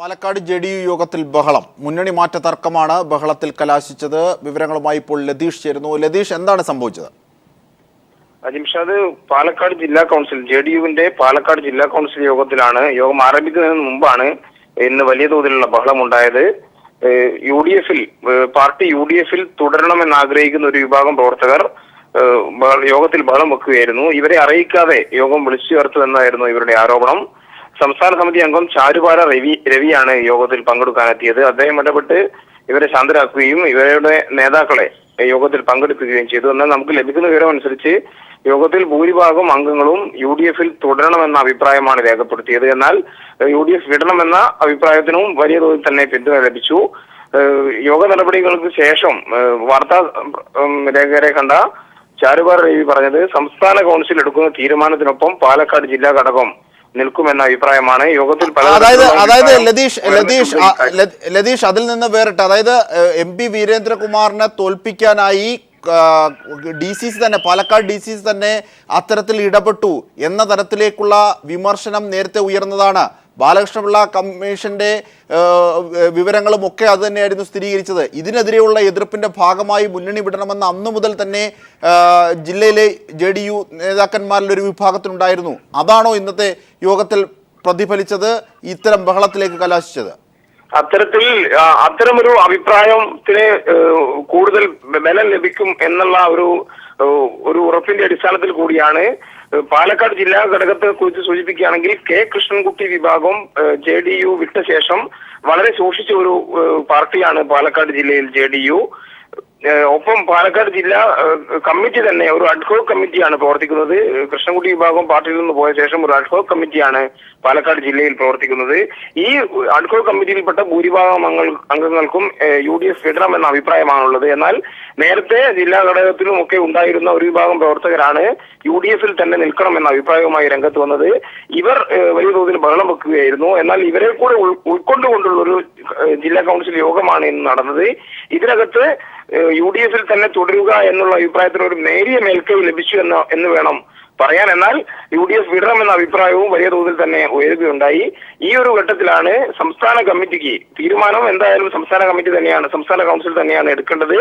Palakkad JDU യോഗത്തിൽ ബഹളം. മുന്നണി മാറ്റ തർക്കമാണ് ബഹളത്തിൽ കലാശിച്ചത്. വിവരങ്ങളുമായി ഇപ്പോൾ ലതീഷ് ചേരുന്നു. ലതീഷ്, എന്താണ് സംഭവിച്ചത്? അജിംഷാദ്, പാലക്കാട് ജില്ലാ കൗൺസിൽ ജെഡിയുവിന്റെ പാലക്കാട് ജില്ലാ കൗൺസിൽ യോഗത്തിലാണ്. യോഗം ആരംഭിക്കുന്നതിന് മുമ്പാണ് ഇന്ന് വലിയ തോതിലുള്ള ബഹളമുണ്ടായത്. പാർട്ടി യു ഡി എഫിൽ തുടരണമെന്ന് ആഗ്രഹിക്കുന്ന ഒരു വിഭാഗം പ്രവർത്തകർ യോഗത്തിൽ ബഹളം വെക്കുകയായിരുന്നു. ഇവരെ അറിയിക്കാതെ യോഗം വിളിച്ചു ചേർത്തുവെന്നായിരുന്നു ഇവരുടെ ആരോപണം. സംസ്ഥാന സമിതി അംഗം ചാരുപാല രവിയാണ് യോഗത്തിൽ പങ്കെടുക്കാനെത്തിയത്. അദ്ദേഹം ഇടപെട്ട് ഇവരെ ശാന്തരാക്കുകയും ഇവരുടെ നേതാക്കളെ യോഗത്തിൽ പങ്കെടുപ്പിക്കുകയും ചെയ്തു. എന്നാൽ നമുക്ക് ലഭിക്കുന്ന വിവരം അനുസരിച്ച് യോഗത്തിൽ ഭൂരിഭാഗം അംഗങ്ങളും യു ഡി എഫിൽ തുടരണമെന്ന അഭിപ്രായമാണ് രേഖപ്പെടുത്തിയത്. എന്നാൽ യു ഡി എഫ് വിടണമെന്ന അഭിപ്രായത്തിനും വലിയ തോതിൽ തന്നെ പിന്തുണ ലഭിച്ചു. യോഗ നടപടികൾക്ക് ശേഷം വാർത്താ ലേഖകരെ കണ്ട ചാരുപാല രവി പറഞ്ഞത്, സംസ്ഥാന കൗൺസിൽ എടുക്കുന്ന തീരുമാനത്തിനൊപ്പം പാലക്കാട് ജില്ലാ ഘടകം നിൽക്കുമെന്ന അഭിപ്രായമാണ്. യോഗത്തിൽ അതായത് ലതീഷ് അതിൽ നിന്ന് വേറിട്ട്, അതായത് MP വീരേന്ദ്രകുമാറിനെ തോൽപ്പിക്കാനായി DCC തന്നെ, പാലക്കാട് DCC തന്നെ അത്തരത്തിൽ ഇടപെട്ടു എന്ന തരത്തിലേക്കുള്ള വിമർശനം നേരത്തെ ഉയർന്നതാണ്. ബാലകൃഷ്ണപിള്ള കമ്മീഷന്റെ വിവരങ്ങളും ഒക്കെ അത് തന്നെയായിരുന്നു സ്ഥിരീകരിച്ചത്. ഇതിനെതിരെയുള്ള എതിർപ്പിന്റെ ഭാഗമായി മുന്നണി വിടണമെന്ന് അന്നു മുതൽ തന്നെ ജില്ലയിലെ JDU നേതാക്കന്മാരിൽ ഒരു വിഭാഗത്തിനുണ്ടായിരുന്നു. അതാണോ ഇന്നത്തെ യോഗത്തിൽ പ്രതിഫലിച്ചത്, ഇത്തരം ബഹളത്തിലേക്ക് കലാശിച്ചത്? അത്തരമൊരു അഭിപ്രായത്തിന് കൂടുതൽ ബലം ലഭിക്കും എന്നുള്ള ഒരു ഉറപ്പിന്റെ അടിസ്ഥാനത്തിൽ കൂടിയാണ് പാലക്കാട് ജില്ലാ ഘടകത്തെ കുറിച്ച് സൂചിപ്പിക്കുകയാണെങ്കിൽ കൃഷ്ണൻകുട്ടി വിഭാഗം JDU വിട്ട ശേഷം വളരെ ശോഷിച്ച ഒരു പാർട്ടിയാണ് പാലക്കാട് ജില്ലയിൽ JDU. ഒപ്പം പാലക്കാട് ജില്ലാ കമ്മിറ്റി തന്നെ ഒരു അഡ്ഹോക് കമ്മിറ്റിയാണ് പ്രവർത്തിക്കുന്നത്. കൃഷ്ണൻകുട്ടി വിഭാഗം പാർട്ടിയിൽ നിന്ന് പോയ ശേഷം ഒരു അഡ്ഹോക് കമ്മിറ്റിയാണ് പാലക്കാട് ജില്ലയിൽ പ്രവർത്തിക്കുന്നത്. ഈ അഡ്ഹോക് കമ്മിറ്റിയിൽപ്പെട്ട ഭൂരിഭാഗം അംഗങ്ങൾക്കും UDF വിടണമെന്ന അഭിപ്രായമാണുള്ളത്. എന്നാൽ നേരത്തെ ജില്ലാ ഘടകത്തിലും ഒക്കെ ഉണ്ടായിരുന്ന ഒരു വിഭാഗം പ്രവർത്തകരാണ് UDFിൽ തന്നെ നിൽക്കണമെന്ന അഭിപ്രായവുമായി രംഗത്ത് വന്നത്. ഇവർ വലിയ തോതിൽ ബഹളം വെക്കുകയായിരുന്നു. എന്നാൽ ഇവരെ കൂടെ ഉൾക്കൊണ്ടുകൊണ്ടുള്ള ഒരു ജില്ലാ കൗൺസിൽ യോഗമാണ് ഇന്ന് നടന്നത്. ഇതിനകത്ത് UDFിൽ തന്നെ തുടരുക എന്നുള്ള അഭിപ്രായത്തിന് ഒരു നേരിയ മേൽക്കൈ ലഭിച്ചു എന്ന് വേണം പറയാൻ. എന്നാൽ UDF വിടണമെന്ന അഭിപ്രായവും വലിയ തോതിൽ തന്നെ ഉയരുകയുണ്ടായി. ഈ ഒരു ഘട്ടത്തിലാണ് സംസ്ഥാന കമ്മിറ്റിക്ക് തീരുമാനം എന്തായാലും സംസ്ഥാന കൗൺസിൽ തന്നെയാണ് എടുക്കേണ്ടത്.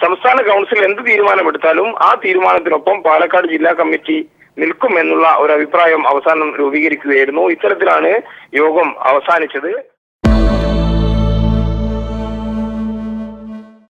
സംസ്ഥാന കൗൺസിൽ എന്ത് തീരുമാനമെടുത്താലും ആ തീരുമാനത്തിനൊപ്പം പാലക്കാട് ജില്ലാ കമ്മിറ്റി നിൽക്കും എന്നുള്ള ഒരു അഭിപ്രായം അവസാനം രൂപീകരിക്കുകയായിരുന്നു. ഇത്തരത്തിലാണ് യോഗം അവസാനിച്ചത്.